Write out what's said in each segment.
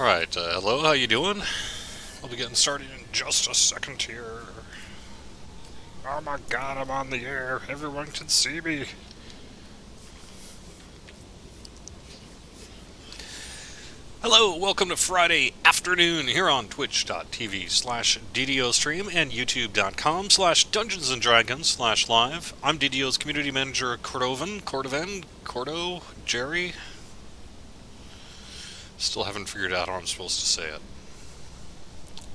Alright, hello, how you doing? I'll be getting started in just a second here. Oh my god, I'm on the air. Everyone can see me. Hello, welcome to Friday afternoon here on twitch.tv/DDOstream and youtube.com/Dungeons and Dragons/live. I'm DDO's community manager, Cordo, Jerry. Still haven't figured out how I'm supposed to say it.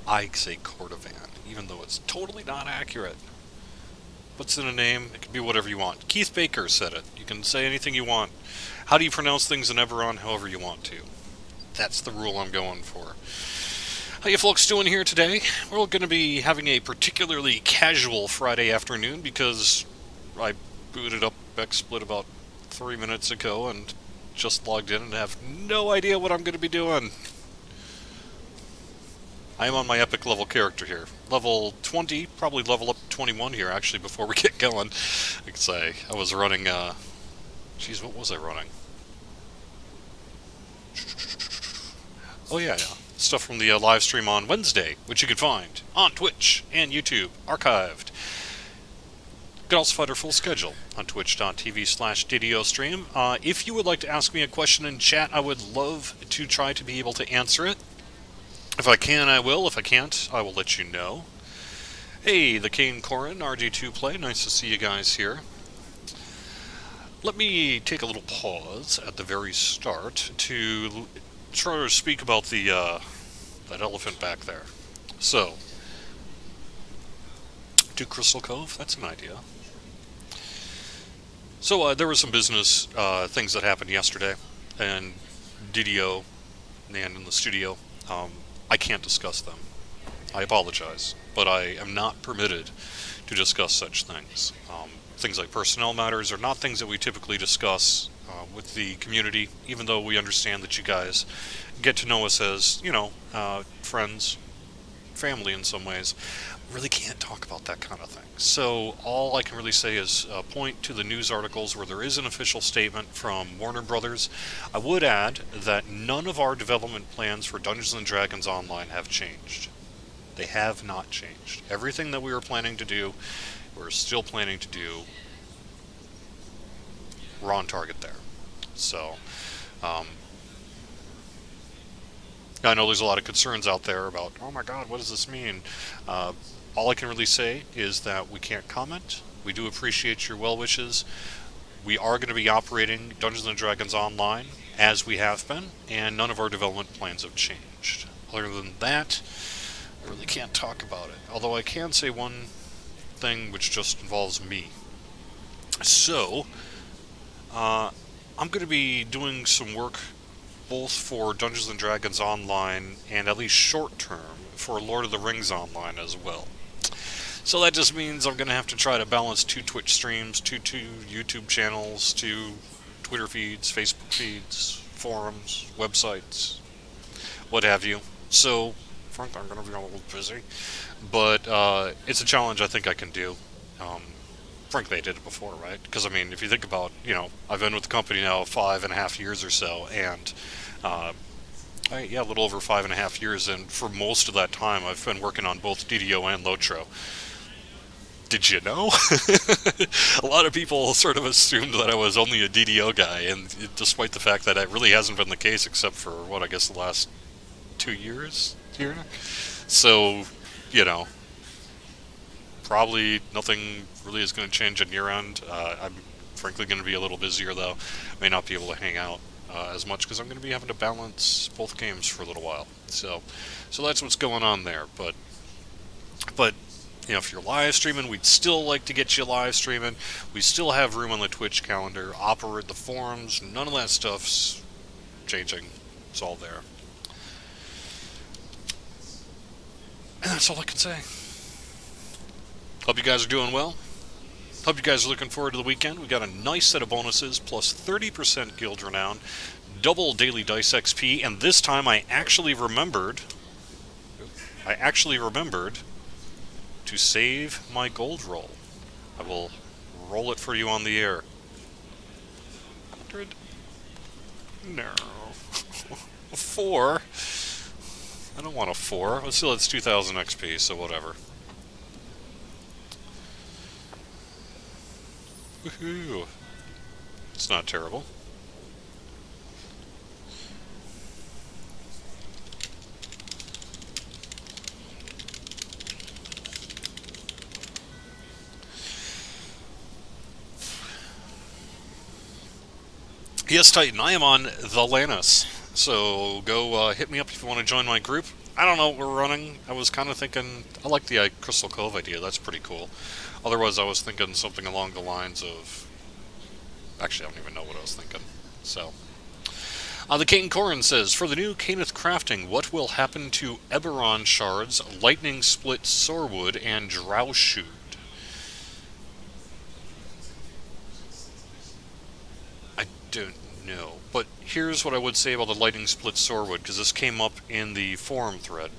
I say Cordovan, even though it's totally not accurate. What's in a name? It can be whatever you want. Keith Baker said it. You can say anything you want. How do you pronounce things in Eberron? However you want to. That's the rule I'm going for. How you folks doing here today? We're going to be having a particularly casual Friday afternoon because I booted up XSplit about 3 minutes ago and just logged in and have no idea what I'm going to be doing. I am on my epic level character here. Level 20, probably level up 21 here actually before we get going. I could say I was running, geez, what was I running? Oh yeah. Stuff from the live stream on Wednesday, which you can find on Twitch and YouTube, archived. You can also find our full schedule on twitch.tv/DDOstream. If you would like to ask me a question in chat, I would love to try to be able to answer it. If I can, I will. If I can't, I will let you know. Hey, the Kane Corin, RG2 Play. Nice to see you guys here. Let me take a little pause at the very start to try to speak about the that elephant back there. So, do Crystal Cove? That's an idea. So, there were some business things that happened yesterday, and DDO and in the studio. I can't discuss them. I apologize, but I am not permitted to discuss such things. Things like personnel matters are not things that we typically discuss with the community, even though we understand that you guys get to know us as, friends, family in some ways. Really can't talk about that kind of thing. So all I can really say is point to the news articles where there is an official statement from Warner Brothers. I would add that none of our development plans for Dungeons & Dragons Online have changed. They have not changed. Everything that we were planning to do, we're still planning to do. We're on target there. So, I know there's a lot of concerns out there about, oh my god, what does this mean? All I can really say is that we can't comment. We do appreciate your well wishes. We are going to be operating Dungeons & Dragons Online as we have been, and none of our development plans have changed. Other than that, I really can't talk about it. Although I can say one thing which just involves me. So, I'm going to be doing some work both for Dungeons & Dragons Online and at least short-term for Lord of the Rings Online as well. So that just means I'm going to have to try to balance 2 Twitch streams, 2 YouTube channels, 2 Twitter feeds, Facebook feeds, forums, websites, what have you. So, frankly, I'm going to be a little busy. But it's a challenge I think I can do. Frankly, I did it before, right? Because, I mean, if you think about, I've been with the company now 5.5 years or so, and, a little over 5.5 years, and for most of that time, I've been working on both DDO and Lotro. Did you know? A lot of people sort of assumed that I was only a DDO guy, and despite the fact that it really hasn't been the case except for, I guess the last 2 years here? So, probably nothing really is going to change on your end. I'm frankly going to be a little busier, though. May not be able to hang out as much because I'm going to be having to balance both games for a little while. So that's what's going on there. But if you're live streaming, we'd still like to get you live streaming. We still have room on the Twitch calendar. Operate the forums. None of that stuff's changing. It's all there. And that's all I can say. Hope you guys are doing well. Hope you guys are looking forward to the weekend. We got a nice set of bonuses, plus 30% Guild Renown, double daily Dice XP, and this time I actually remembered to save my gold roll. I will roll it for you on the air. 100. No. 4. I don't want a 4. Let's see, it's 2000 XP, so whatever. Woohoo! It's not terrible. Yes, Titan, I am on the Lannis. So go hit me up if you want to join my group. I don't know what we're running. I was kind of thinking, I like the Crystal Cove idea. That's pretty cool. Otherwise, I was thinking something along the lines of... Actually, I don't even know what I was thinking. So... the Kane Corin says, for the new Caneth crafting, what will happen to Eberron shards, lightning split Sorewood, and Drowshoot? I don't know. But here's what I would say about the lightning split Sorewood, because this came up in the forum thread.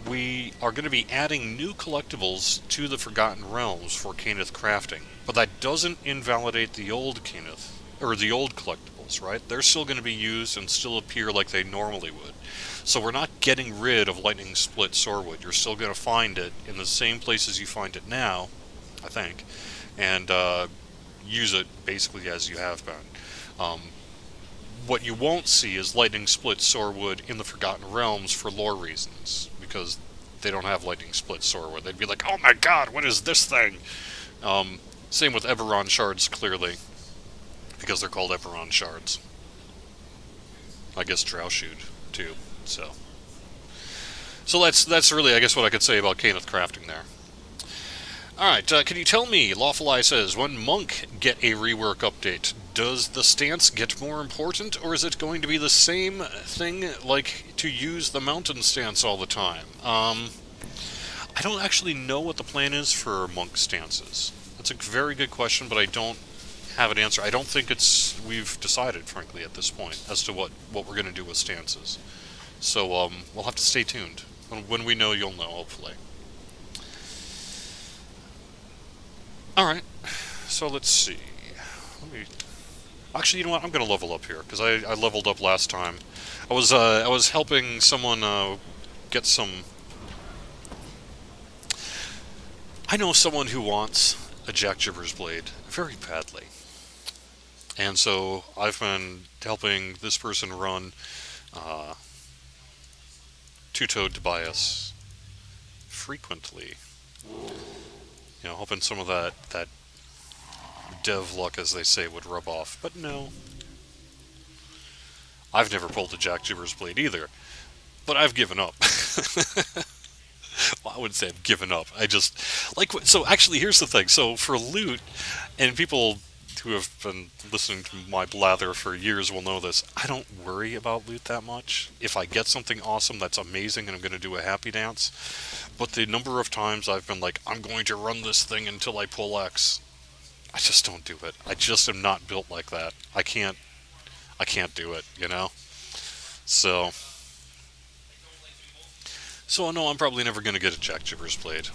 We are going to be adding new collectibles to the Forgotten Realms for Caneth crafting, but that doesn't invalidate the old Caneth, or the old collectibles, right? They're still going to be used and still appear like they normally would. So we're not getting rid of Lightning Split Sorewood. You're still going to find it in the same places you find it now, I think, and use it basically as you have been. What you won't see is Lightning Split Sorewood in the Forgotten Realms for lore reasons, because they don't have Lightning Split Sorewood. They'd be like, oh my god, what is this thing? Same with Eberron shards, clearly, because they're called Eberron shards. I guess Drowshoot, too, so... So that's really, I guess, what I could say about Caneth crafting there. Alright, can you tell me, Lawful Eye says, when Monk get a rework update, does the stance get more important, or is it going to be the same thing, like to use the mountain stance all the time? I don't actually know what the plan is for Monk stances. That's a very good question, but I don't have an answer. I don't think we've decided, frankly, at this point, as to what we're going to do with stances. So, we'll have to stay tuned. When we know, you'll know, hopefully. Alright, so let's see. Actually, you know what? I'm going to level up here, because I leveled up last time. I was helping someone get some... I know someone who wants a Jack Gibber's Blade very badly. And so I've been helping this person run Two-Toed Tobias frequently. You know, hoping some of that dev luck, as they say, would rub off. But no. I've never pulled a Jack Gibber's Blade either. But I've given up. Well, I wouldn't say I've given up. I just... So actually, here's the thing. So for loot, and people who have been listening to my blather for years will know this, I don't worry about loot that much. If I get something awesome that's amazing and I'm going to do a happy dance, but the number of times I've been like, I'm going to run this thing until I pull X, I just don't do it. I just am not built like that. I can't do it, you know? So I know I'm probably never going to get a Jack Gibber's Blade.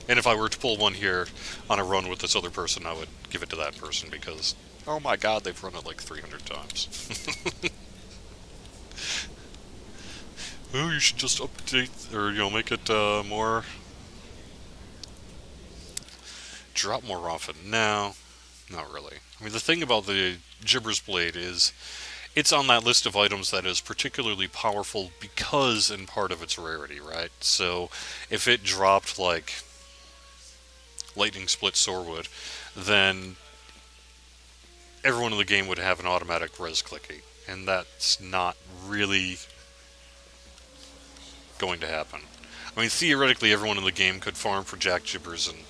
And if I were to pull one here on a run with this other person, I would give it to that person because, oh my god, they've run it like 300 times. Oh, you should just update, or, you know, make it more... Drop more often. No, not really. I mean, the thing about the Gibber's Blade is it's on that list of items that is particularly powerful because in part of its rarity, right? So if it dropped, like, Lightning Split Sorewood, then everyone in the game would have an automatic res clicky, and that's not really going to happen. I mean, theoretically, everyone in the game could farm for Jack Gibbers and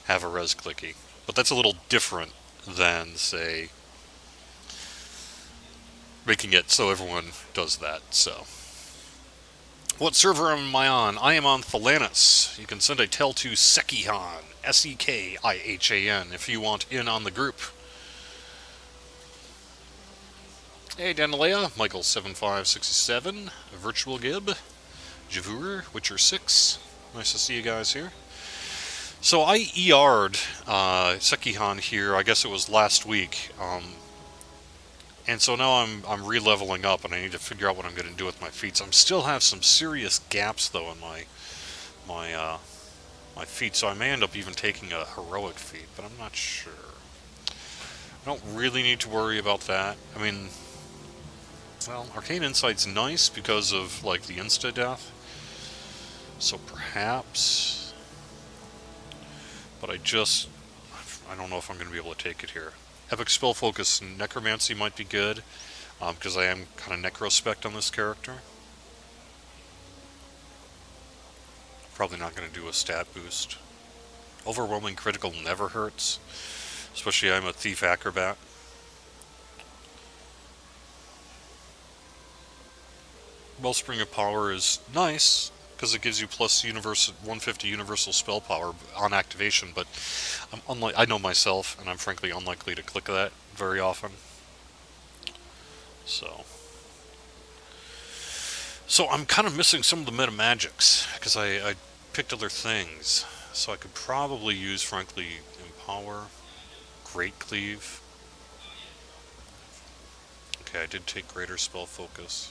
have a res clicky, but that's a little different than, say, making it so everyone does that. So, what server am I on? I am on Thalanis. You can send a tell to Sekihan, Sekihan, if you want in on the group. Hey, Danalea, Michael7567, Virtual Gib, Javur, Witcher 6. Nice to see you guys here. So I ER'd Sekihan here, I guess it was last week, And so now I'm re-leveling up, and I need to figure out what I'm going to do with my feats. I'm still have some serious gaps though in my my feat, so I may end up even taking a heroic feat, but I'm not sure. I don't really need to worry about that. I mean, well, Arcane Insight's nice because of like the insta death, so perhaps. But I don't know if I'm going to be able to take it here. Epic Spell Focus Necromancy might be good, because I am kind of necrospect on this character. Probably not going to do a stat boost. Overwhelming Critical never hurts, especially I'm a Thief Acrobat. Wellspring of Power is nice, because it gives you plus 150 universal spell power on activation, but I know myself, and I'm frankly unlikely to click that very often. So I'm kind of missing some of the meta magics, because I picked other things. So I could probably use, frankly, Empower, Great Cleave. Okay, I did take Greater Spell Focus.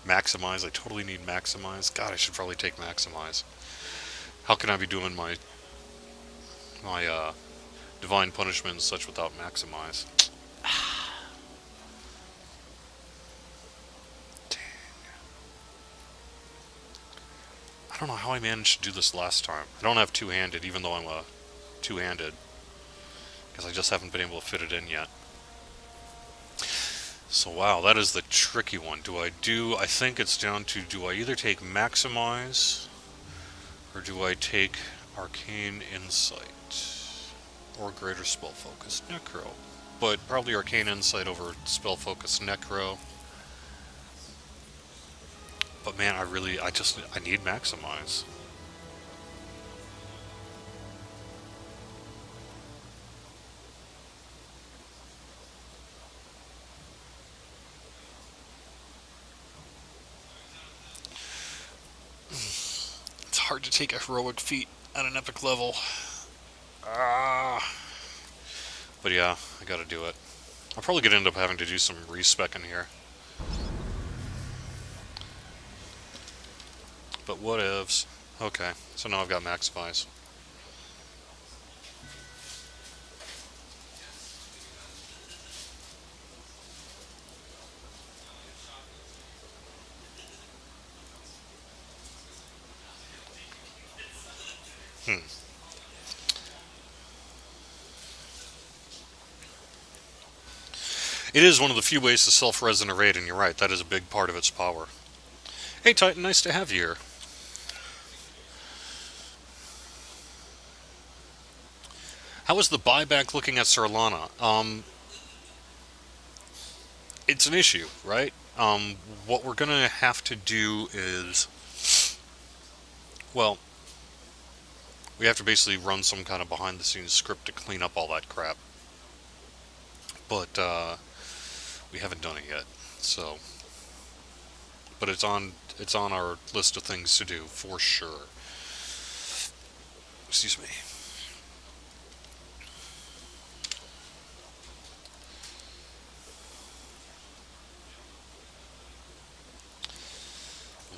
Maximize, I totally need Maximize. God, I should probably take Maximize. How can I be doing my Divine Punishment and such without Maximize? I don't know how I managed to do this last time. I don't have two-handed, even though I'm a two-handed, because I just haven't been able to fit it in yet. So wow, that is the tricky one. I think it's down to, do I either take Maximize, or do I take Arcane Insight, or Greater Spell Focus Necro? But probably Arcane Insight over Spell Focus Necro. But man, I need Maximize. It's hard to take a heroic feat at an epic level. But yeah, I gotta do it. I'm probably gonna end up having to do some respecking here. But what ifs? Okay, so now I've got Maximize. Hmm. It is one of the few ways to self-res in a raid, and you're right, that is a big part of its power. Hey Titan, nice to have you here. How is the buyback looking at Sarlana? It's an issue, right? What we're gonna have to do is, well, we have to basically run some kind of behind-the-scenes script to clean up all that crap. But we haven't done it yet, so. But it's on our list of things to do for sure. Excuse me.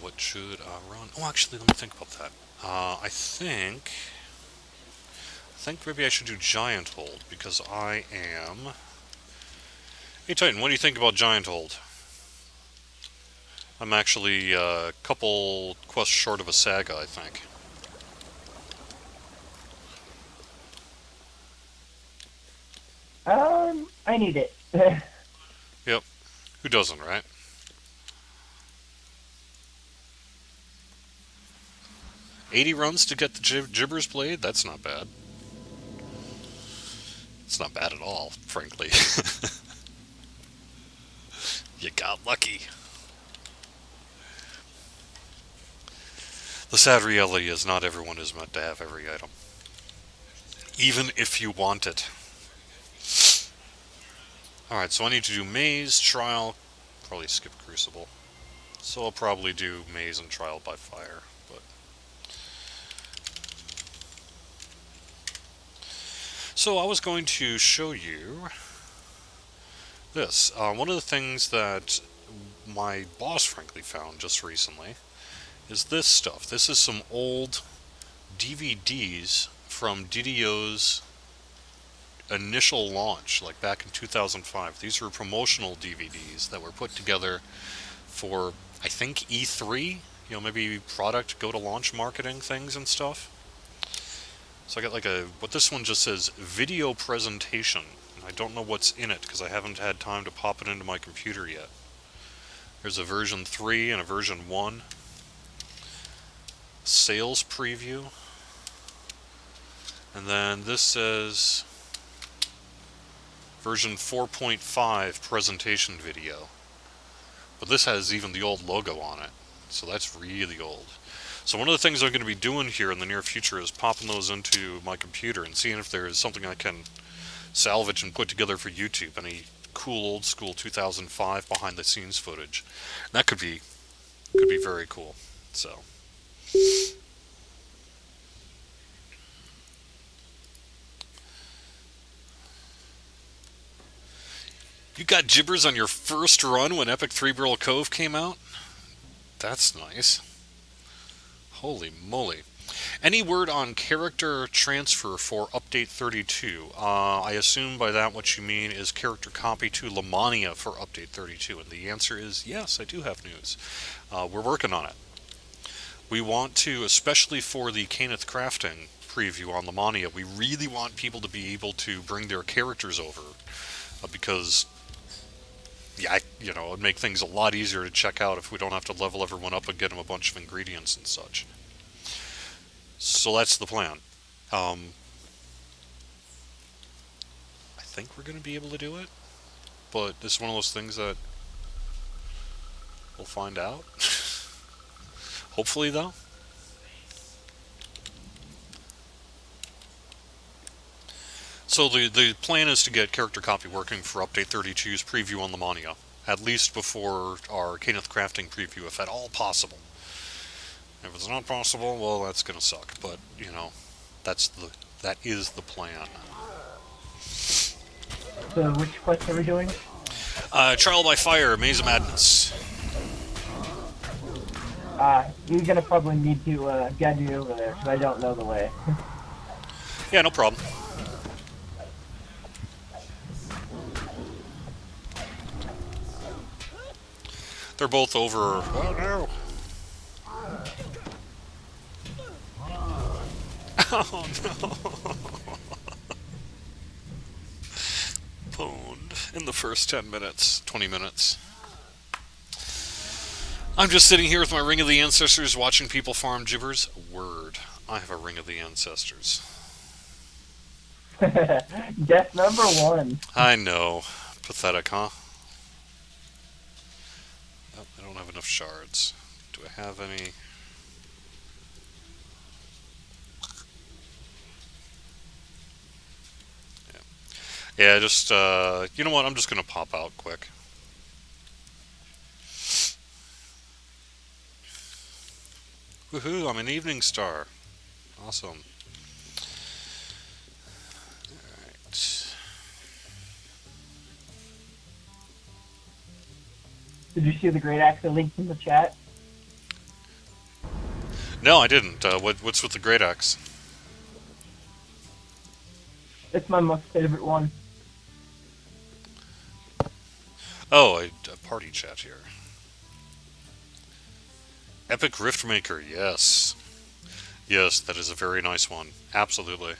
What should I run? Oh, actually, let me think about that. I think maybe I should do Giant Hold, because I am... Hey Titan, what do you think about Giant Hold? I'm actually a couple quests short of a saga, I think. I need it. Yep. Who doesn't, right? 80 runs to get the Gibber's Blade? That's not bad. It's not bad at all, frankly. You got lucky. The sad reality is not everyone is meant to have every item. Even if you want it. Alright, so I need to do Maze, Trial, probably skip Crucible. So I'll probably do Maze and Trial by Fire, but... So I was going to show you this. One of the things that my boss frankly found just recently is this stuff. This is some old DVDs from DDO's initial launch, like back in 2005. These were promotional DVDs that were put together for, I think, E3, maybe product go to launch marketing things and stuff. So I got what this one just says, video presentation. I don't know what's in it because I haven't had time to pop it into my computer yet. There's a version 3 and a version 1. Sales preview. And then this says version 4.5 presentation video. But this has even the old logo on it. So that's really old. So one of the things I'm going to be doing here in the near future is popping those into my computer and seeing if there is something I can salvage and put together for YouTube. Any cool old school 2005 behind the scenes footage. And that could be very cool. So you got gibbers on your first run when Epic 3 Barrel Cove came out? That's nice. Holy moly. Any word on character transfer for Update 32? I assume by that what you mean is character copy to Lamania for Update 32. And the answer is yes, I do have news. We're working on it. We want to, especially for the Caneth Crafting preview on Lamania, we really want people to be able to bring their characters over. Because yeah, it'd make things a lot easier to check out if we don't have to level everyone up and get them a bunch of ingredients and such. So that's the plan. I think we're going to be able to do it, but it's one of those things that we'll find out. Hopefully, though. So the plan is to get character copy working for Update 32's preview on Lamania, at least before our Caneth Crafting preview, if at all possible. If it's not possible, well, that's gonna suck. But that is the plan. So which quest are we doing? Trial by Fire, Maze of Madness. You're gonna probably need to guide me over there because I don't know the way. Yeah, no problem. They're both over. Oh no! Oh no! Pwned in the first 10 minutes, 20 minutes. I'm just sitting here with my Ring of the Ancestors watching people farm gibbers. Word. I have a Ring of the Ancestors. Death number 1. I know. Pathetic, huh? Oh, I don't have enough shards. Do I have any? Yeah, just, you know what? I'm just going to pop out quick. Woohoo, I'm an Evening Star. Awesome. Alright. Did you see the great axe I linked in the chat? No, I didn't. What's with the Great Axe? It's my most favorite one. Oh, a party chat here. Epic Riftmaker, yes. Yes, that is a very nice one. Absolutely.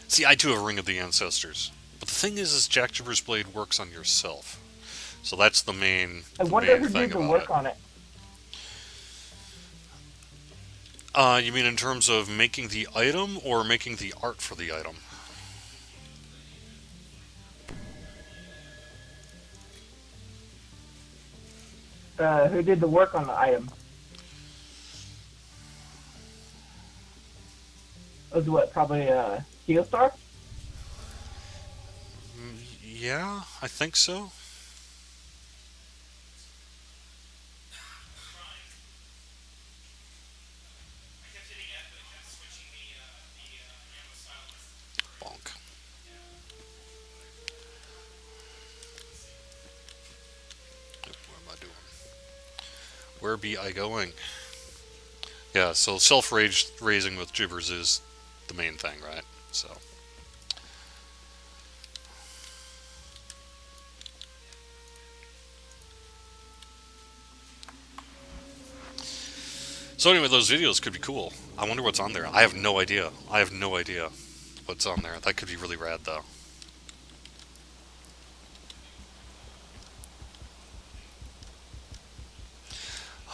See, I too have a Ring of the Ancestors. But the thing is Jack Jibber's Blade works on yourself. So that's the main I wonder who thing did the about work it. on it. You mean in terms of making the item or making the art for the item? Who did the work on the item? Was what, probably Steel Star? Yeah, I think so. where be I going? Yeah, so self-raising with gibbers is the main thing, right? So. So anyway, those videos could be cool. I wonder what's on there. I have no idea. I have no idea what's on there. That could be really rad, though.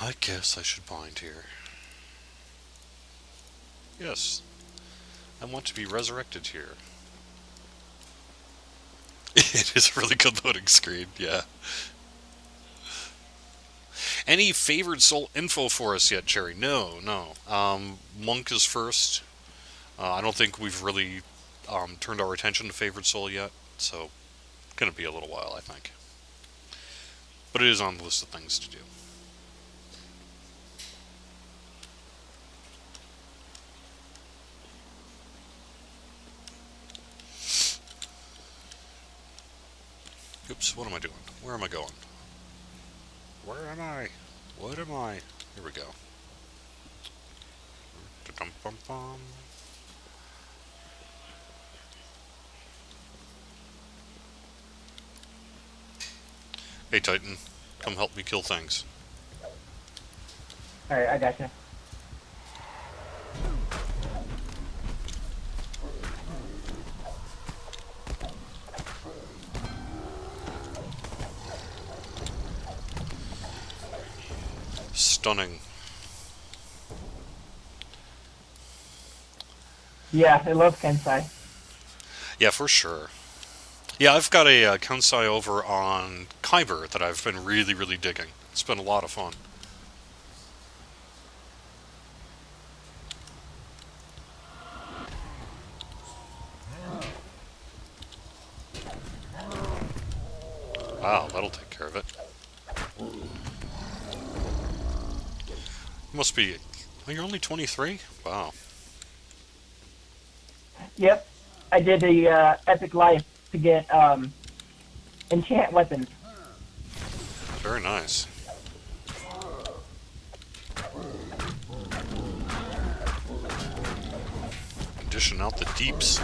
I guess I should bind here. Yes. I want to be resurrected here. It is a really good loading screen, yeah. Any favored soul info for us yet, Cherry? No, no. Monk is first. I don't think we've really turned our attention to favored soul yet, so gonna be a little while, I think. But it is on the list of things to do. Oops, what am I doing? Where am I going? Where am I? What am I? Here we go. Da-dum-bum-bum. Hey Titan, come help me kill things. Alright, I gotcha. Stunning. Yeah, I love Kensai. Yeah, for sure. Yeah, I've got a Kansai over on Kyber that I've been really, really digging. It's been a lot of fun. Wow, that'll take care of it. You must be... Oh, you're only 23? Wow. Yep. I did the Epic Life to get enchant weapons. Very nice. Dishing out the deeps.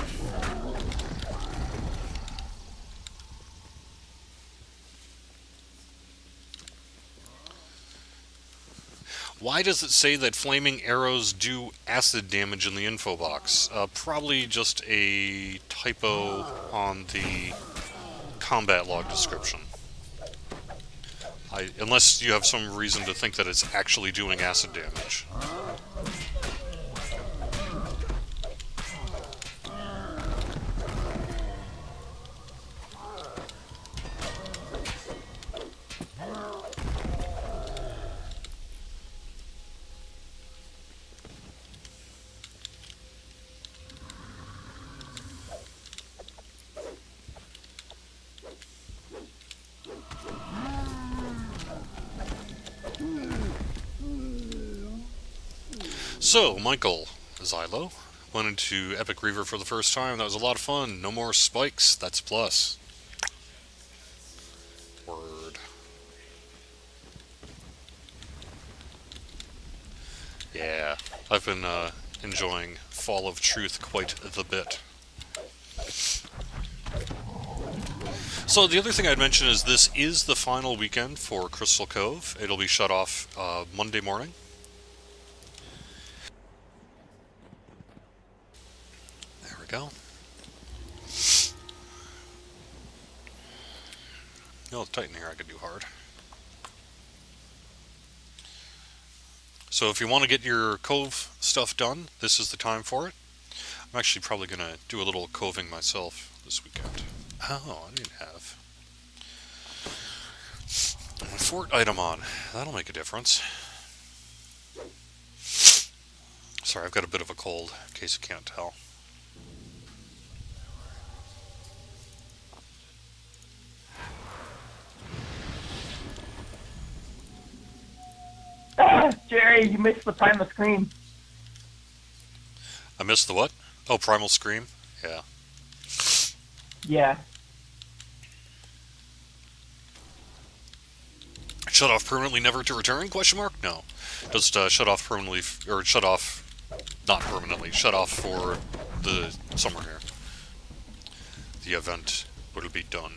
Why does it say that flaming arrows do acid damage in the info box? Probably just a typo on the combat log description. Unless you have some reason to think that it's actually doing acid damage. So, Michael Zylo went into Epic Reaver for the first time. That was a lot of fun. No more spikes. That's plus. Word. Yeah, I've been enjoying Fall of Truth quite the bit. So the other thing I'd mention is this is the final weekend for Crystal Cove. It'll be shut off Monday morning. There we go. No, Titan here I could do hard. So if you want to get your Cove stuff done, this is the time for it. I'm actually probably going to do a little coving myself this weekend. Oh, I didn't have my fort item on. That'll make a difference. Sorry, I've got a bit of a cold, in case you can't tell. Ah, Jerry, you missed the Primal Scream. I missed the what? Oh, Primal Scream? Yeah. Yeah. It Shut off permanently, never to return? Question mark? No. Just shut off permanently, or shut off, not permanently, shut off for the summer here. The event will be done.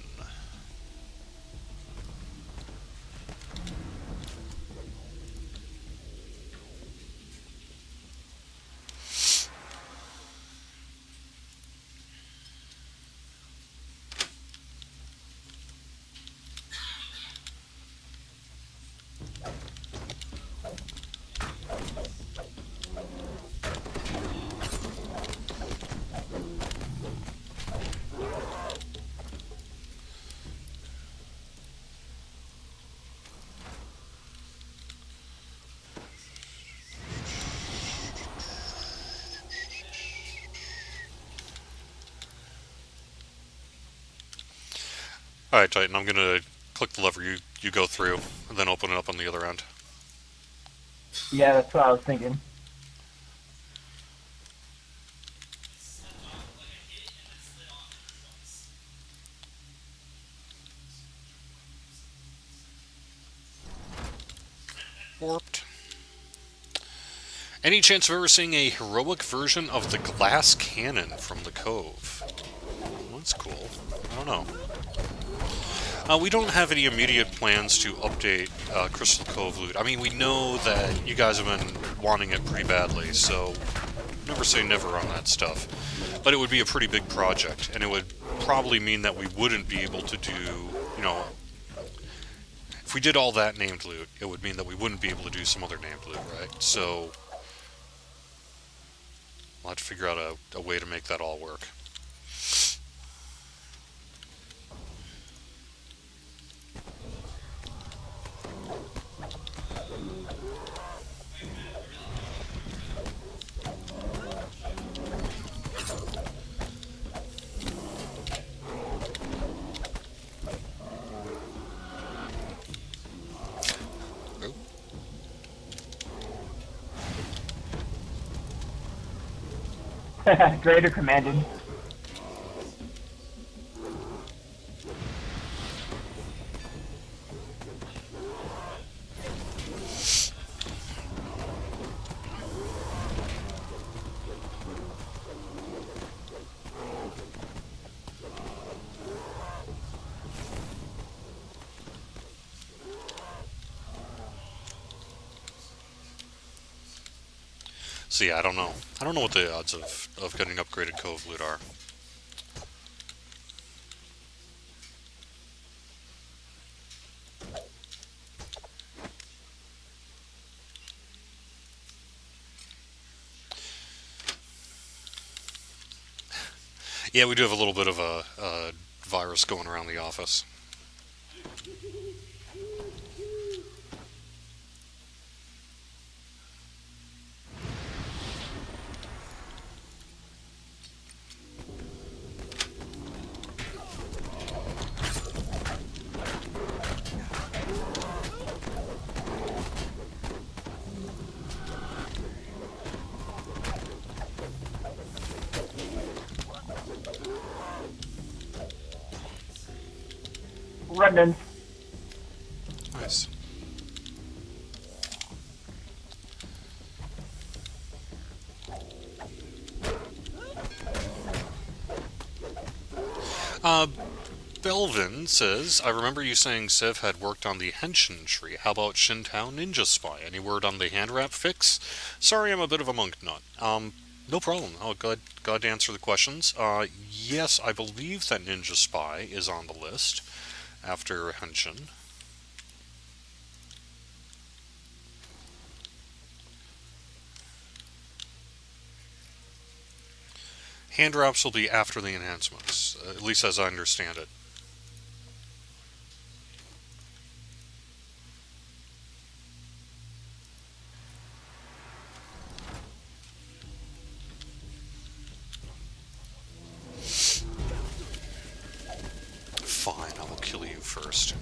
Alright, Titan, I'm gonna click the lever you go through, and then open it up on the other end. Yeah, that's what I was thinking. Warped. Any chance of ever seeing a heroic version of the glass cannon from the Cove? Well, that's cool. I don't know. We don't have any immediate plans to update Crystal Cove loot. I mean, we know that you guys have been wanting it pretty badly, so never say never on that stuff. But it would be a pretty big project, and it would probably mean that we wouldn't be able to do, if we did all that named loot, it would mean that we wouldn't be able to do some other named loot, right? So we'll have to figure out a way to make that all work. Greater commanded. So yeah, I don't know. I don't know what the odds of getting upgraded Cove loot are. Yeah, we do have a little bit of a virus going around the office. Remnants. Nice. Belvin says, I remember you saying Sev had worked on the Henshin tree. How about Shintao Ninja Spy? Any word on the hand wrap fix? Sorry, I'm a bit of a monk nut. No problem. Oh, glad to answer the questions. Yes, I believe that Ninja Spy is on the list after Henshin. Hand wraps will be after the enhancements, at least as I understand it. Fine, I will kill you first.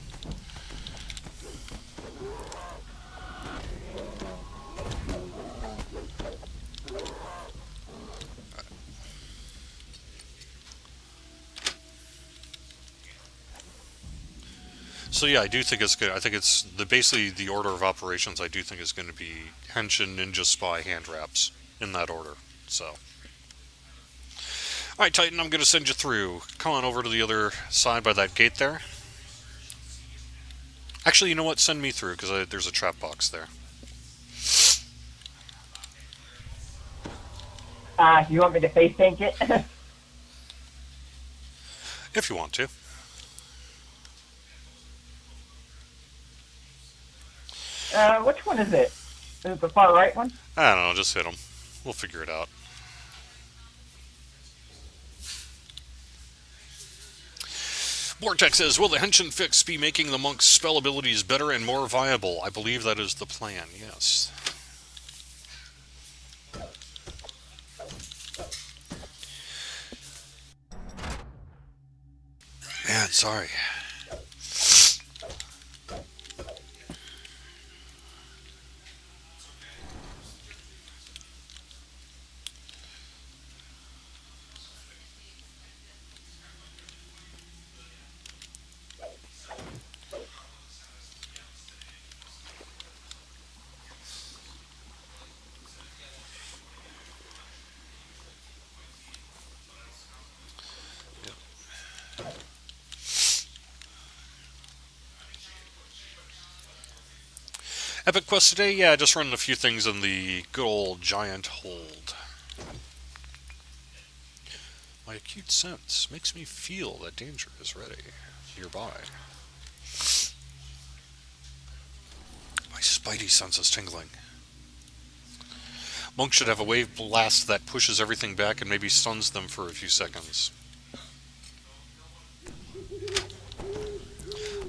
So yeah, I do think it's good. I think it's basically the order of operations. I do think is going to be Henshin, Ninja, Spy, Hand Wraps in that order. So, all right, Titan, I'm going to send you through. Come on over to the other side by that gate there. Actually, you know what? Send me through because there's a trap box there. You want me to face tank it? If you want to. Which one is it? Is it the far right one? I don't know. Just hit them. We'll figure it out. Vortex says, will the Henshin fix be making the monk's spell abilities better and more viable? I believe that is the plan, yes. Man, sorry. Epic Quest today? Yeah, just running a few things in the good old giant hold. My acute sense makes me feel that danger is ready nearby. My spidey sense is tingling. Monk should have a wave blast that pushes everything back and maybe stuns them for a few seconds.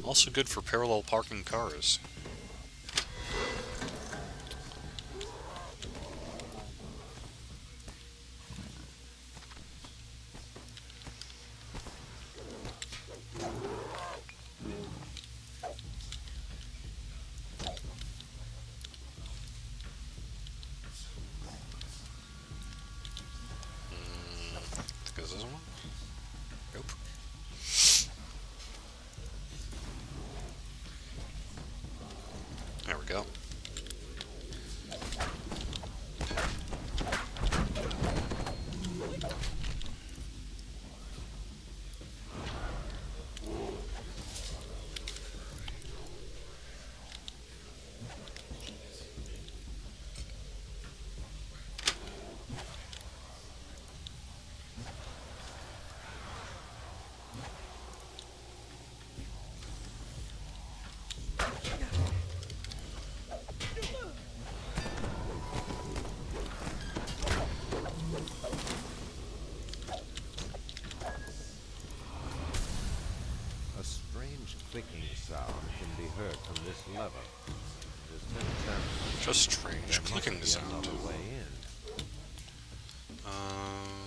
Also good for parallel parking cars. Is this one? Nope. There we go. A strange clicking sound can be heard from this lever. There's 10 chances Just strange there must clicking be sound. another way in.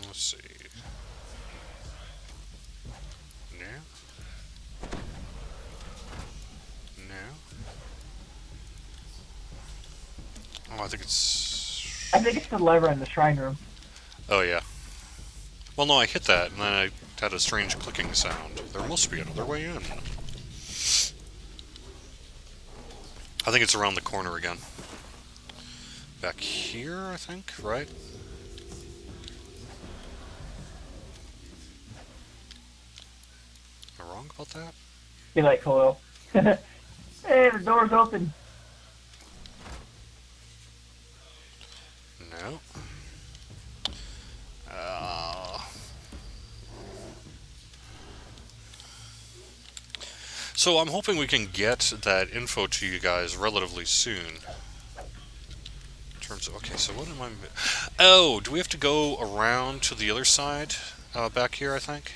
Let's see. No. No. Oh, I think it's... I think it's the lever in the shrine room. Oh, yeah. Well, no, I hit that, and then I had a strange clicking sound. There must be another way in. I think it's around the corner again. Back here, I think, right? Am I wrong about that? Be like Khalil. Hey, the door's open. No. So I'm hoping we can get that info to you guys relatively soon. In terms of, okay, so what am I... Oh, do we have to go around to the other side? Back here, I think?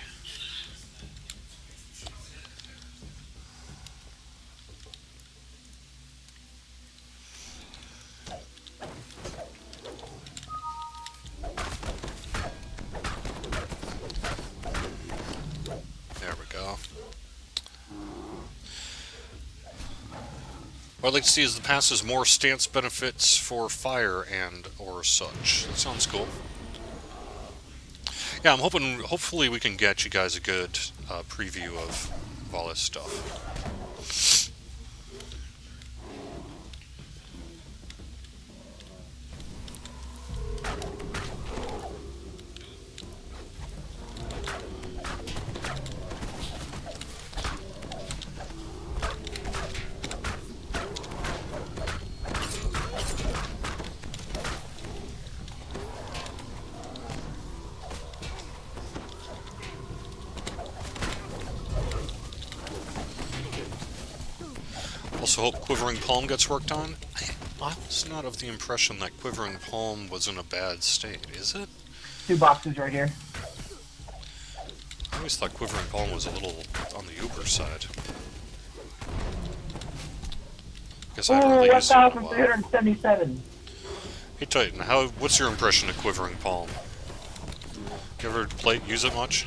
There we go. What I'd like to see is the pass has more stance benefits for fire and or such. That sounds cool. Yeah, I'm hopefully we can get you guys a good preview of all this stuff. also hope Quivering Palm gets worked on. I was not of the impression that Quivering Palm was in a bad state, is it? 2 boxes right here. I always thought Quivering Palm was a little on the Uber side. Guess I haven't Ooh, really used it in a while. 1,377. Hey Titan, what's your impression of Quivering Palm? You ever use it much?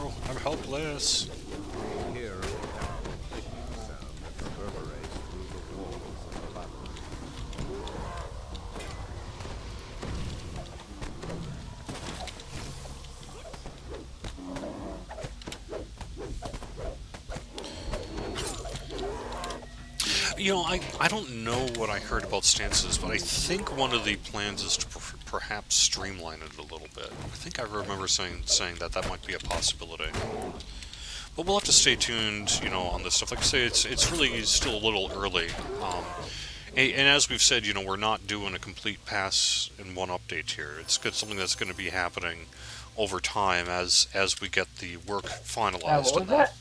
Oh, I'm helpless. You hear a clicking sound that reverberates through the walls of the labyrinth. You know, I don't know what I heard about stances, but I think one of the plans is to perhaps streamline it a little bit. I think I remember saying that that might be a possibility. But we'll have to stay tuned, you know, on this stuff. Like I say, it's really still a little early. And as we've said, you know, we're not doing a complete pass in one update here. It's something that's going to be happening over time as we get the work finalized. What was that?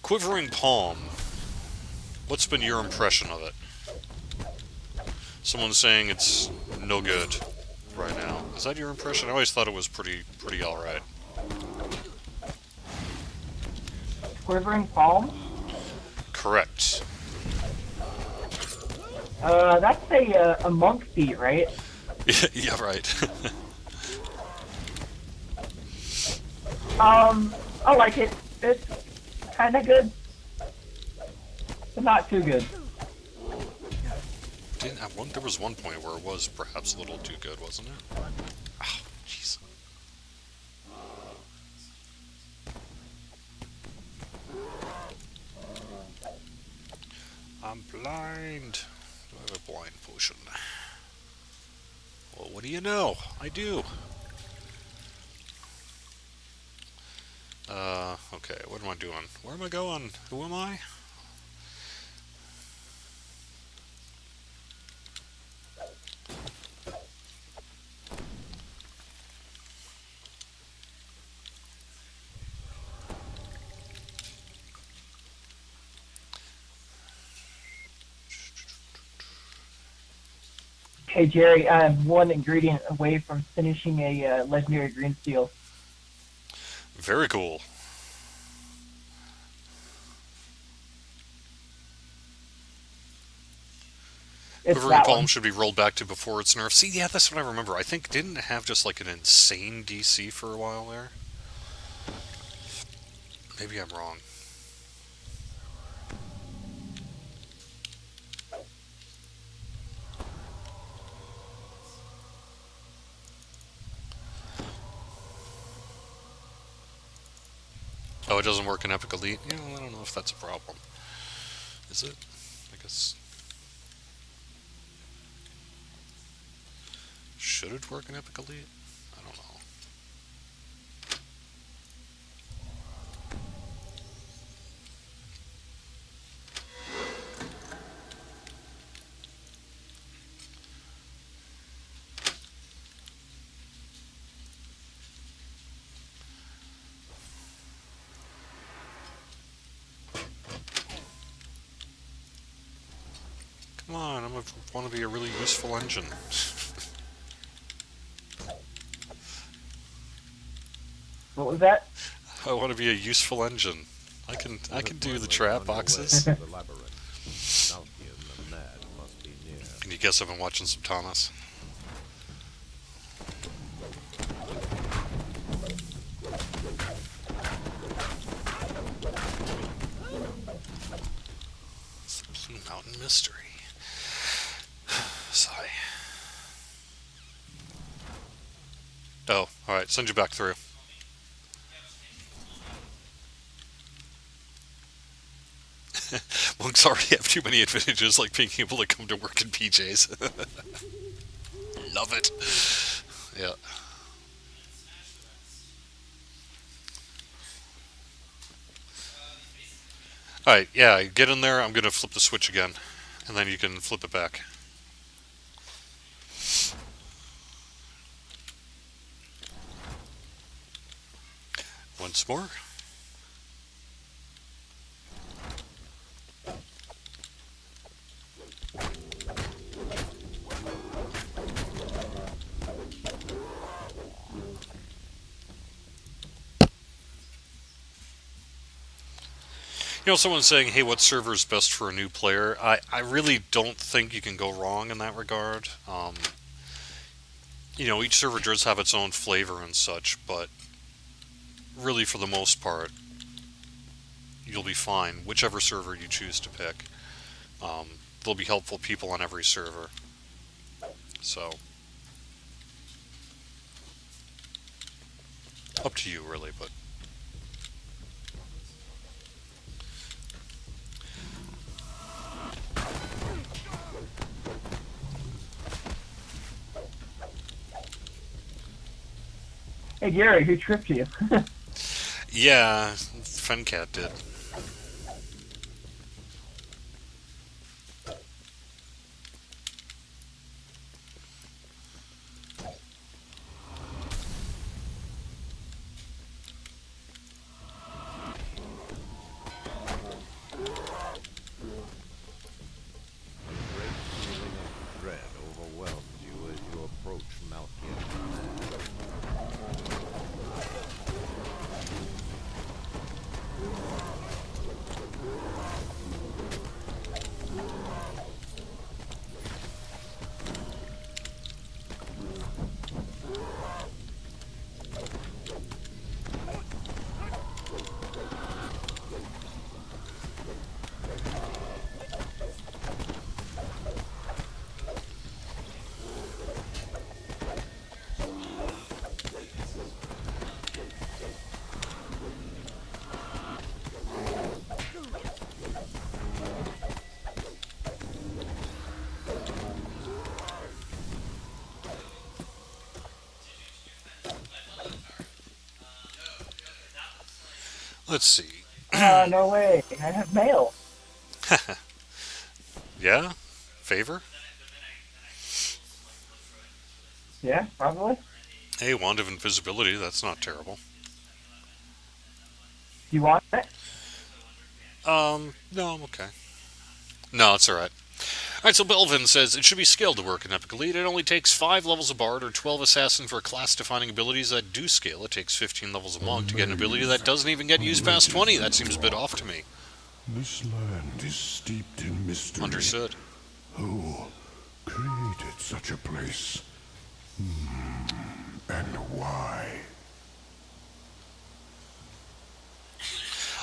Quivering Palm. What's been your impression of it? Someone's saying it's no good right now. Is that your impression? I always thought it was pretty alright. Quivering Palm? Correct. That's a monk feat, right? Yeah, right. I like it. It's kind of good, but not too good. There was one point where it was perhaps a little too good, wasn't it? Oh, jeez. I'm blind. Do I have a blind potion? Well, what do you know? I do. Okay, what am I doing? Where am I going? Who am I? Hey Jerry, I'm one ingredient away from finishing a legendary green steel. Very cool. It's Quivering that Palm one. should be rolled back to before its nerf. See, yeah, that's what I remember. I think didn't it have just like an insane DC for a while there? Maybe I'm wrong. Oh, it doesn't work in Epic Elite? Yeah, well, I don't know if that's a problem. Is it? I guess. Should it work in Epic Elite? I don't know. Come on, want to be a really useful engine. What was that? I want to be a useful engine. I can do the Finally trap on your way boxes. to the labyrinth. Nalkian the Mad must be near. Can you guess I've been watching some Thomas? It's the Blue Mountain Mystery. Sigh. Oh, alright, send you back through. Monks already have too many advantages, like being able to come to work in PJs. Love it. Yeah. Alright, yeah, get in there. I'm gonna flip the switch again. And then you can flip it back. Once more. You know, someone's saying, hey, what server is best for a new player? I really don't think you can go wrong in that regard. You know, each server does have its own flavor and such, but really, for the most part, you'll be fine, whichever server you choose to pick. There'll be helpful people on every server. So, up to you, really, but... Hey Gary, who tripped you? Yeah, Fencat did. A great feeling of dread overwhelms you as you approach Malkian Command. Let's see. No way. I have mail. Yeah? Favor? Yeah, probably. Hey, Wand of Invisibility, that's not terrible. Do you want it? No, I'm okay. No, it's alright. Alright, so Belvin says, it should be scaled to work in Epic Elite. It only takes 5 levels of Bard or 12 Assassin for class-defining abilities that do scale. It takes 15 levels of Monk to get an ability that doesn't even get used past 20. That seems a bit off to me. This land is steeped in mystery. Understood. Who created such a place? And why?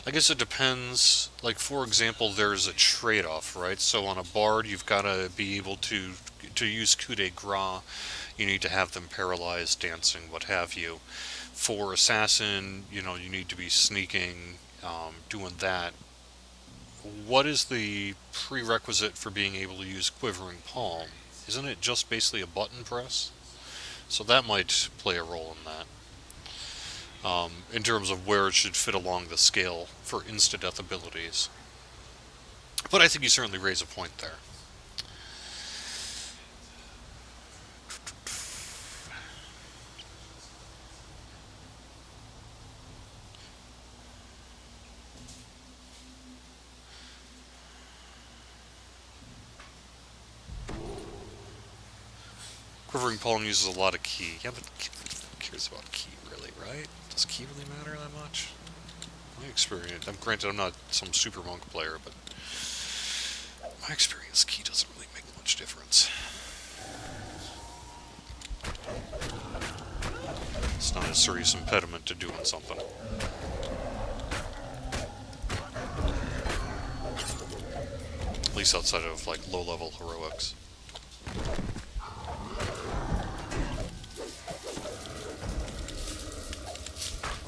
I guess it depends. Like, for example, there's a trade-off, right? So on a Bard, you've got to be able to use coup de grace. You need to have them paralyzed, dancing, what have you. For Assassin, you know, you need to be sneaking, doing that. What is the prerequisite for being able to use Quivering Palm? Isn't it just basically a button press? So that might play a role in that. In terms of where it should fit along the scale for insta-death abilities. But I think you certainly raise a point there. Quivering Palm uses a lot of ki. Yeah, but who cares about ki, really, right? Does ki really matter that much? My experience, granted I'm not some super monk player, but my experience, ki doesn't really make much difference. It's not a serious impediment to doing something. At least outside of, like, low-level heroics.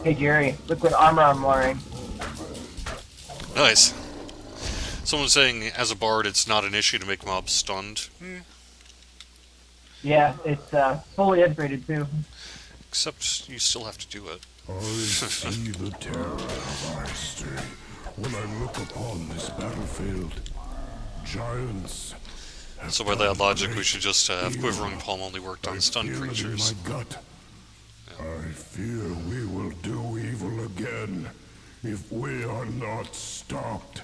Hey Gary, look what armor I'm wearing. Nice. Someone's saying, as a bard, it's not an issue to make mobs stunned. Yeah, it's fully integrated too. Except you still have to do it. I see the terror of our history. when I look upon this battlefield. Giants. have So by that done logic, we great should just have evil. Quivering Palm only worked on I stun feel it in creatures. my gut. I fear we will do evil again if we are not stopped.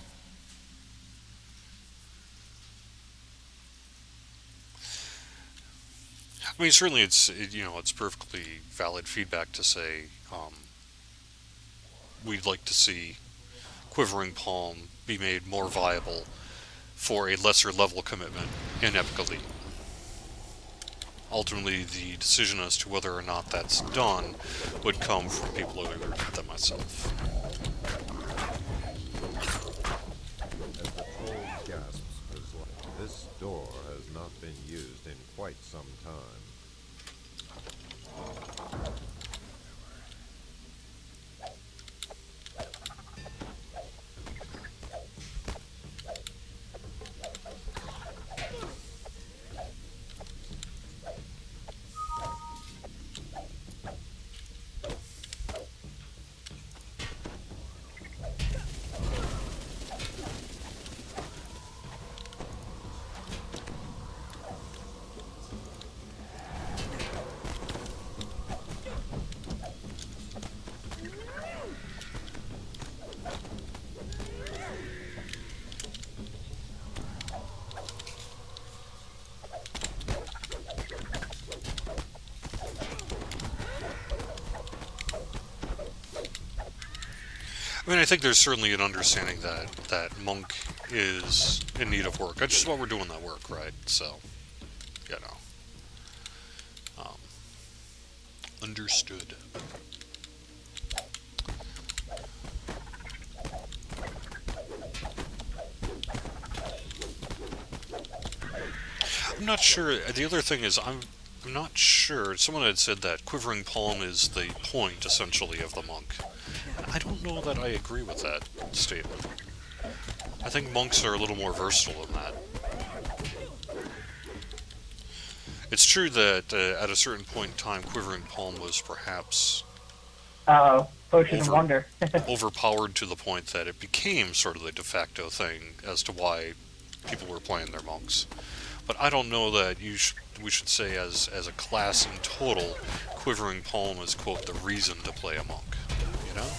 I mean, certainly it's perfectly valid feedback to say we'd like to see Quivering Palm be made more viable for a lesser level commitment in Epic Elite. Ultimately, the decision as to whether or not that's done would come from people other than myself. As the troll gasps for his life, this door has not been used in quite some time. I mean, I think there's certainly an understanding that Monk is in need of work. That's just why we're doing that work, right? So, you know. Understood. I'm not sure. The other thing is, I'm not sure. Someone had said that Quivering Palm is the point, essentially, of the monk. I don't know that I agree with that statement. I think monks are a little more versatile than that. It's true that at a certain point in time, Quivering Palm was perhaps Potion of Wonder. overpowered to the point that it became sort of the de facto thing as to why people were playing their monks. But I don't know that we should say as a class in total, Quivering Palm is, quote, the reason to play a monk. You know?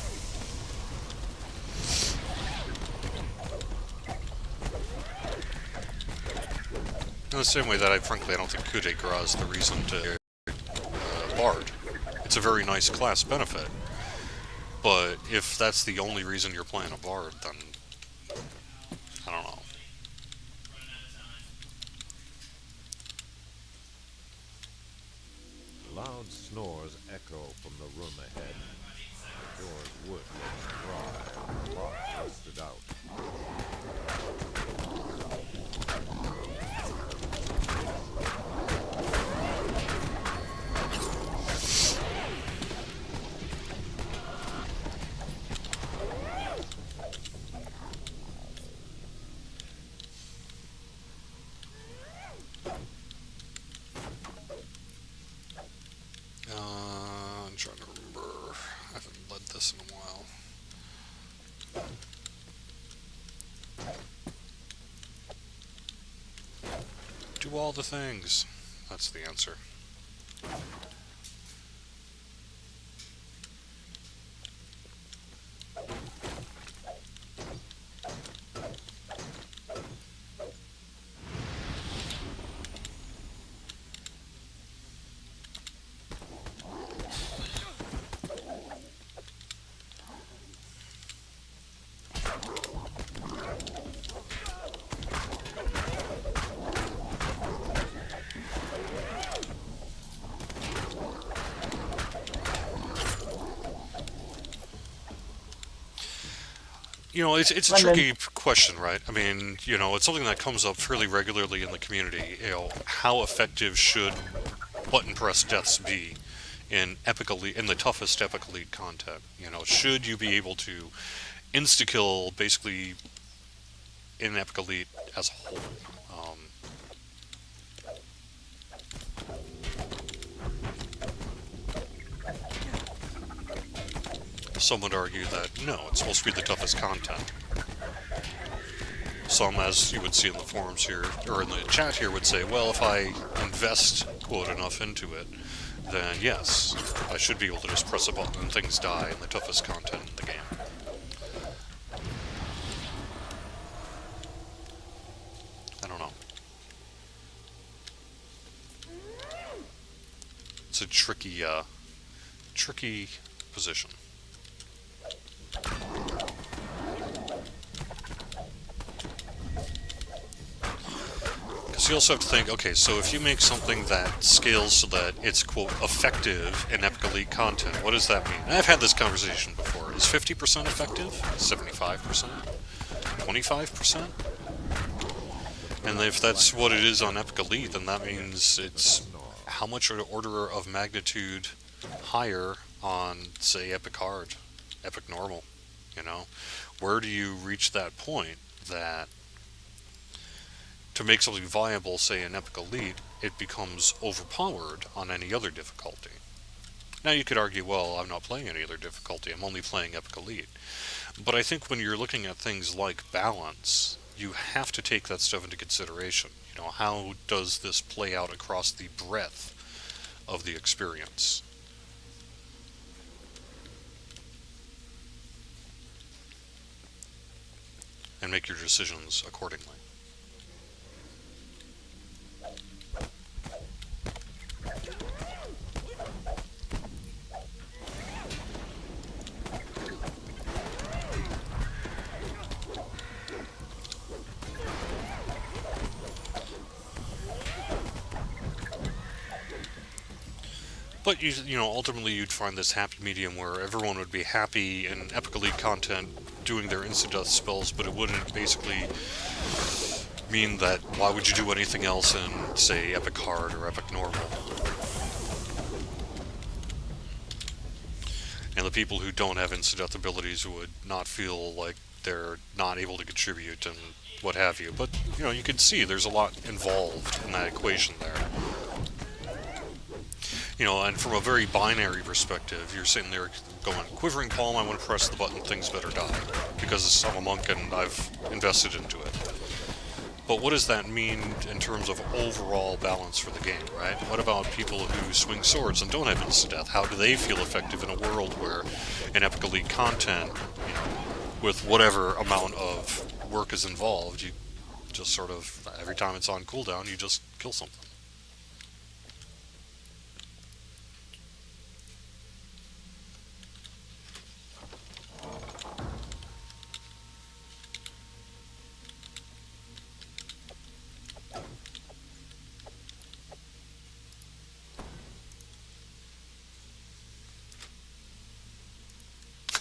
In the same way that frankly, I don't think Coup de Grace is the reason to Bard. It's a very nice class benefit. But if that's the only reason you're playing a Bard, then I don't know. Loud snores echo from the room ahead. The door's wood looks dry and the lock rusted out. I'm trying to remember. I haven't led this in a while. Do all the things. That's the answer. You know, it's a tricky question, right? I mean, you know, it's something that comes up fairly regularly in the community. You know, how effective should button press deaths be in Epic Elite, in the toughest Epic Elite content? You know, should you be able to insta-kill basically in Epic Elite as a whole? Some would argue that no, it's supposed to be the toughest content. some, as you would see in the forums here, or in the chat here, would say, well, if I invest, quote, enough into it, then yes, I should be able to just press a button and things die in the toughest content in the game. I don't know. It's a tricky position. Because you also have to think, okay, so if you make something that scales so that it's, quote, effective in Epic Elite content, what does that mean? And I've had this conversation before. Is 50% effective? 75%? 25%? And if that's what it is on Epic Elite, then that means it's how much order of magnitude higher on, say, Epic Hard, Epic Normal, you know? Where do you reach that point that to make something viable, say, in Epic Elite, it becomes overpowered on any other difficulty? Now you could argue, well, I'm not playing any other difficulty, I'm only playing Epic Elite. But I think when you're looking at things like balance, you have to take that stuff into consideration. You know, how does this play out across the breadth of the experience? And make your decisions accordingly. But you know, ultimately you'd find this happy medium where everyone would be happy in Epic Elite content doing their insta-death spells, but it wouldn't basically mean that why would you do anything else in, say, Epic Hard or Epic Normal? And the people who don't have insta-death abilities would not feel like they're not able to contribute and what have you. But, you know, you can see there's a lot involved in that equation there. You know, and from a very binary perspective, you're sitting there going, Quivering Palm, I want to press the button, things better die, because I'm a monk and I've invested into it. But what does that mean in terms of overall balance for the game, right? What about people who swing swords and don't have insta-death? How do they feel effective in a world where in Epic Elite content, you know, with whatever amount of work is involved, you just sort of, every time it's on cooldown, you just kill something?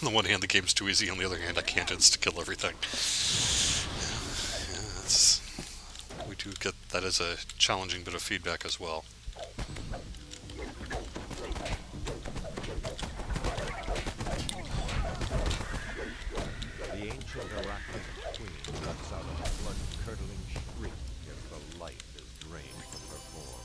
On the one hand, the game's too easy. On the other hand, I can't insta-kill everything. Yeah, we do get that as a challenging bit of feedback as well. The ancient Arachnic queen lets out a blood-curdling shriek as the light is drained from her form.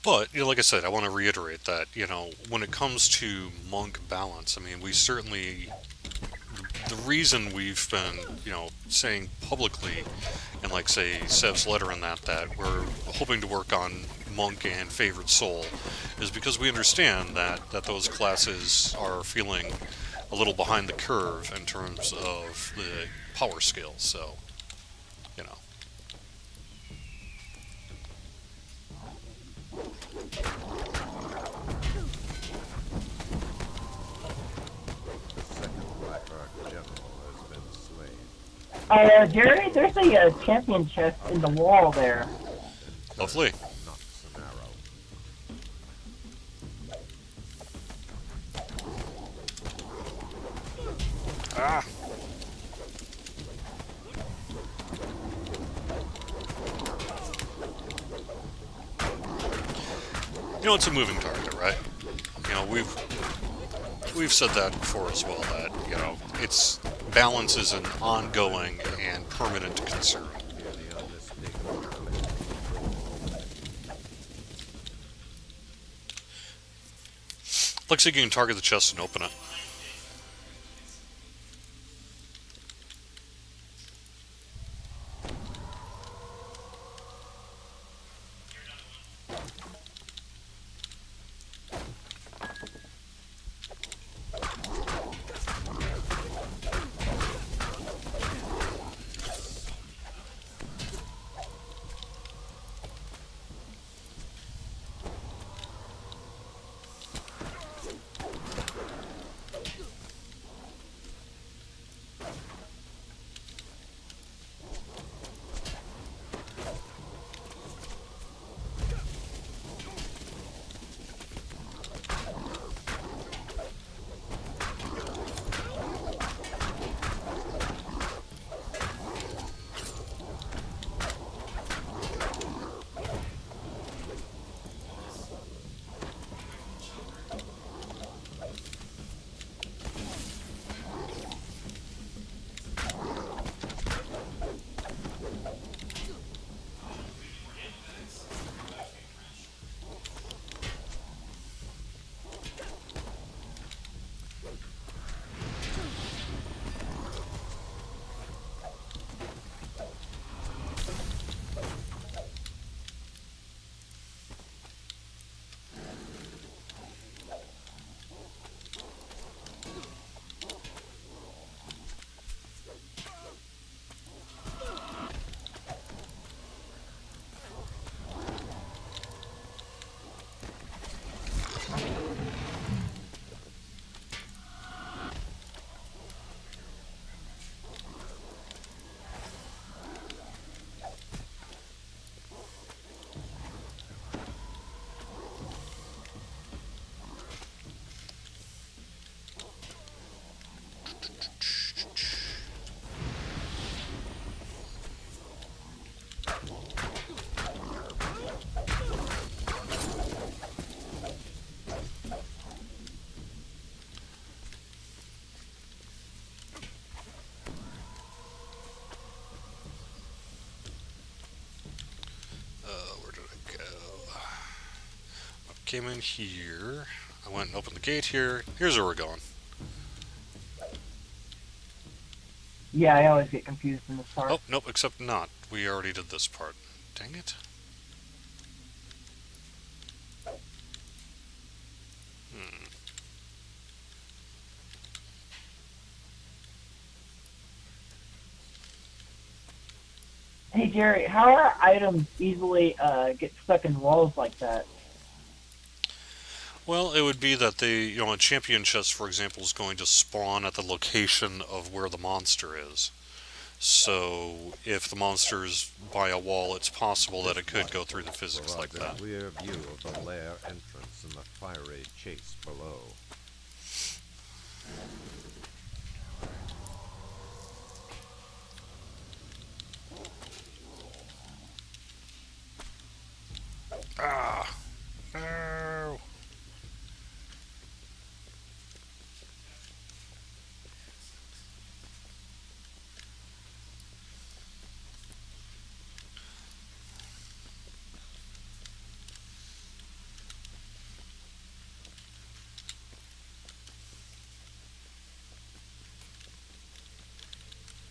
But, you know, like I said, I want to reiterate that, you know, when it comes to monk balance, I mean, we certainly, the reason we've been, you know, saying publicly, and like, say, Sev's letter in that we're hoping to work on monk and favorite soul, is because we understand that those classes are feeling a little behind the curve in terms of the power scale, so, you know. Jerry, there's a champion chest in the wall there. Lovely. Knocks an arrow. Ah! You know, it's a moving target, right? You know, we've said that before as well. That you know, it's balance is an ongoing and permanent concern. The unmistakable click. Looks like you can target the chest and open it. Where did I go? I came in here. I went and opened the gate here. Here's where we're going. Yeah, I always get confused in this part. Oh, nope, except not. We already did this part. Dang it. Hmm. Hey Jerry, how are items easily get stuck in walls like that? Well, it would be that a champion chest, for example, is going to spawn at the location of where the monster is. So, if the monster's by a wall, it's possible that it could go through the physics like Provides that. a clear view of the lair entrance and the fiery chase below. Ah! No!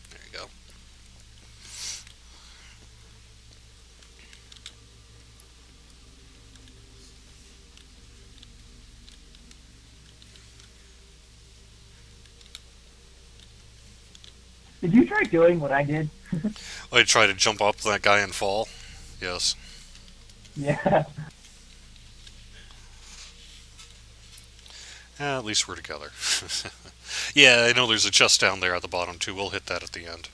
There you go. Did you try doing what I did? I try to jump up that guy and fall. Yes. Yeah. At least we're together. Yeah, I know there's a chest down there at the bottom too. We'll hit that at the end.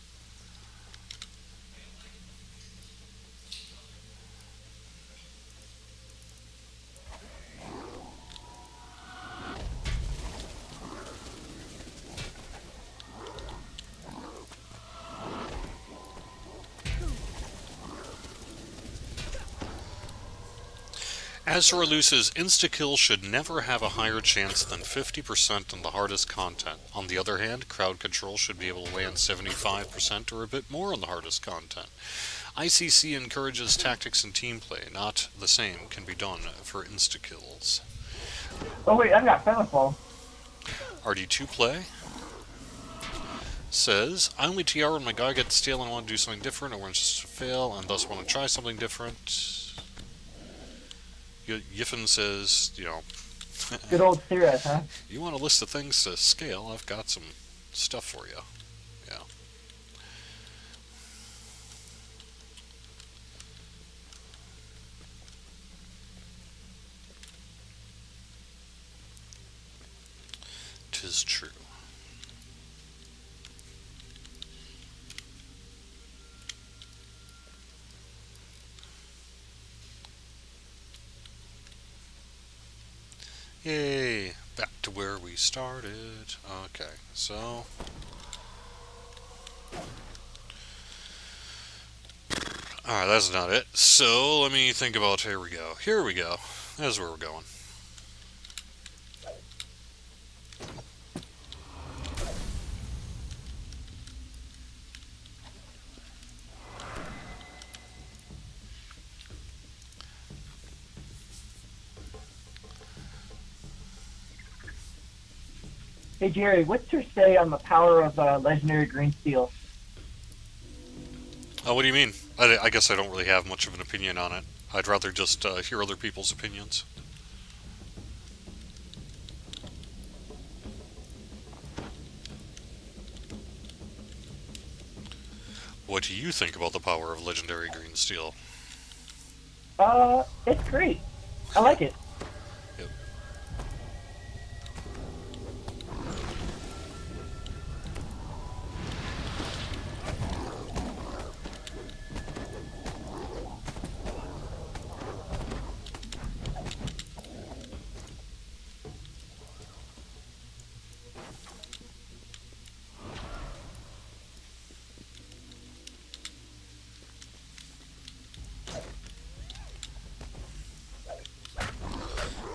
Azraelu says insta-kill should never have a higher chance than 50% on the hardest content. On the other hand, crowd control should be able to land 75% or a bit more on the hardest content. ICC encourages tactics and team play. Not the same can be done for insta-kills. Oh wait, I've got Featherfall. RD2 play says, I only TR when my guy gets stale and I want to do something different, or when it's just to fail and thus want to try something different. Yiffin says, Good old Cirrus, huh? you want a list of things to scale, I've got some stuff for you. Yeah. Tis true. Yay! Back to where we started. Okay, so... Alright, that's not it. So, let me think about... Here we go. Here we go. That's where we're going. Hey Jerry, what's your say on the power of legendary green steel? What do you mean? I guess I don't really have much of an opinion on it. I'd rather just hear other people's opinions. What do you think about the power of legendary green steel? It's great. I like it. Yep.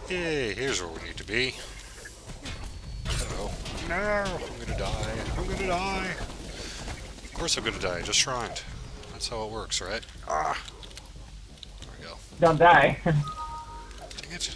Yay, here's where we need to be. Uh-oh. No! I'm gonna die. I'm gonna die! Of course I'm gonna die, I just shrined. That's how it works, right? Ah! There we go. Don't die. Dang it.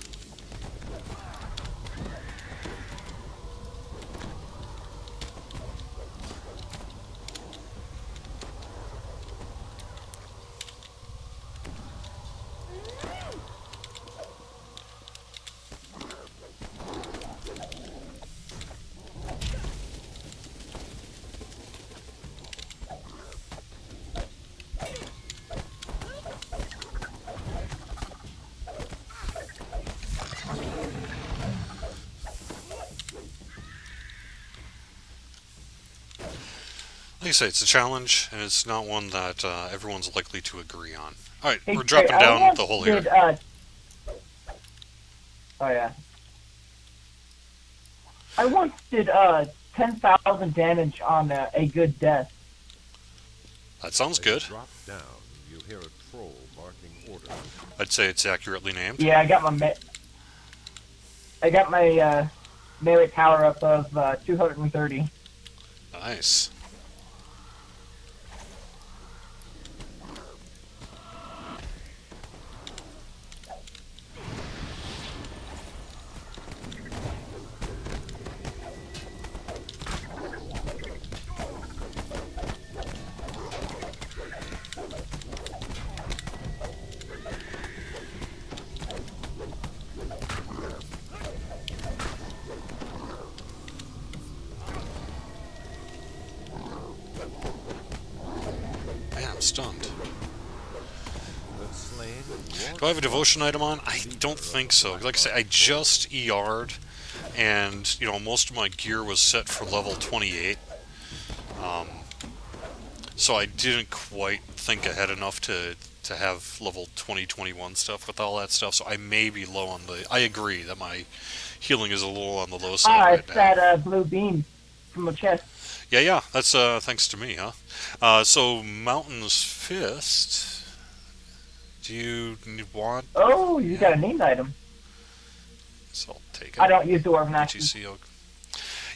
Like I say, it's a challenge, and it's not one that everyone's likely to agree on. Alright, Hey, we're dropping Jerry, I down once the hole here. did, oh yeah. I once did 10,000 damage on a good death. That sounds As good. you drop down, you hear a troll barking orders. I'd say it's accurately named. Yeah, I got my melee power up of 230. Nice. Man, I'm stunned. The slain Do I have a devotion item on? I don't think so. Like I say, I just ER'd, and most of my gear was set for level 28. So I didn't quite think ahead enough to have level 20, 21 stuff with all that stuff. So I may be low on the. I agree that my healing is a little on the low side right It's now. that blue beam from the chest. Yeah, that's thanks to me, huh? So Mountain's Fist Do you want? Oh, you got a named item. So I'll take it. I don't use Dwarven axes. GC Oak.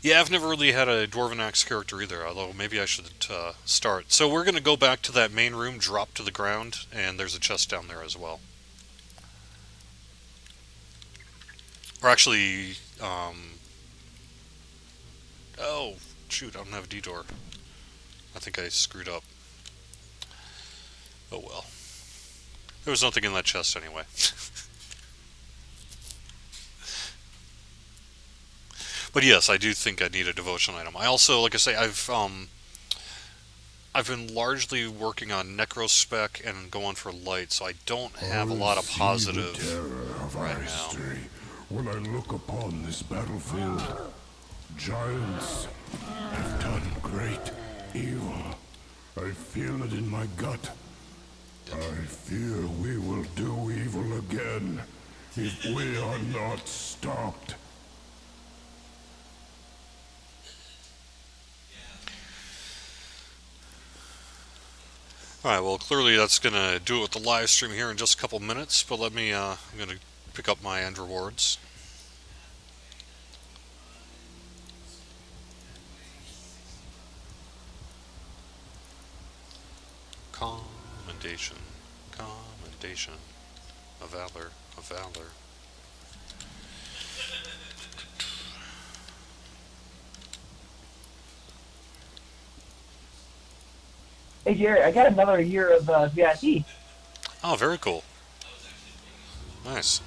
Yeah, I've never really had a Dwarven Axe character either, although maybe I should start. So we're going to go back to that main room, drop to the ground, and there's a chest down there as well. Or actually, oh, shoot, I don't have a detour. I think I screwed up. Oh well. There was nothing in that chest anyway. But yes, I do think I need a devotion item. I also, like I say, I've been largely working on Necrospec and going for light, so I don't have a lot of I see positive the terror of our right now. history when I look upon this battlefield. Giants have done great evil. I feel it in my gut. I fear we will do evil again if we are not stopped. Alright, well, clearly that's going to do it with the live stream here in just a couple minutes, but let me, I'm going to pick up my end rewards. Commendation, commendation, a valor, a valor. Hey, Jerry, I got another year of VIP. Oh, very cool. Nice.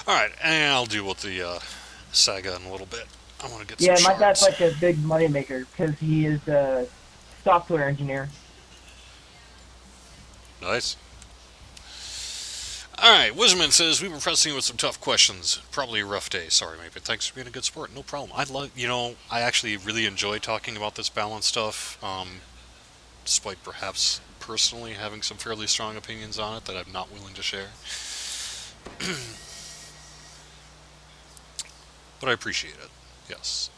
Alright, and I'll deal with the saga in a little bit. I want to get Yeah, some my dad's shards. like a big moneymaker because he is a software engineer. Nice. Alright, Wisman says, we were pressing you with some tough questions. Probably a rough day. Sorry, mate, but thanks for being a good sport. No problem. I actually really enjoy talking about this balance stuff, despite perhaps personally having some fairly strong opinions on it that I'm not willing to share. But I appreciate it. Yes.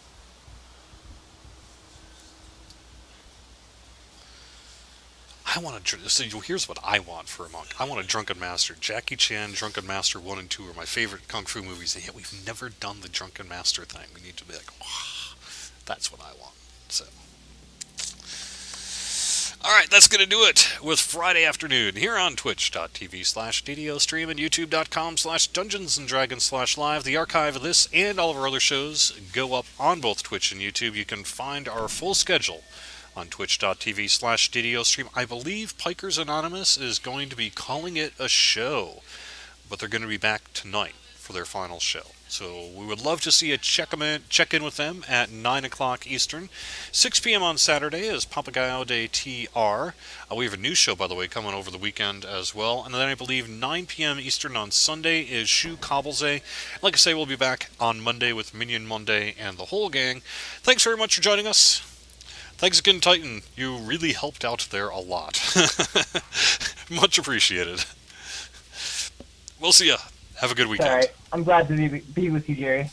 I want to. So here's what I want for a monk. I want a Drunken Master. Jackie Chan, Drunken Master 1 and 2 are my favorite kung fu movies, and yet we've never done the Drunken Master thing. We need to be like, oh, that's what I want. So. Alright, that's going to do it with Friday afternoon here on twitch.tv/DDOstream and youtube.com/DungeonsandDragons/live. The archive of this and all of our other shows go up on both Twitch and YouTube. You can find our full schedule on twitch.tv/DDOstream. I believe Pikers Anonymous is going to be calling it a show, but they're going to be back tonight for their final show. So we would love to see you check in with them at 9 o'clock Eastern. 6 p.m. on Saturday is Papagayo Day TR. We have a new show, by the way, coming over the weekend as well. And then I believe 9 p.m. Eastern on Sunday is Shu Cobblesay. Like I say, we'll be back on Monday with Minion Monday and the whole gang. Thanks very much for joining us. Thanks again, Titan. You really helped out there a lot. Much appreciated. We'll see ya. Have a good weekend. All right. I'm glad to be with you, Jerry.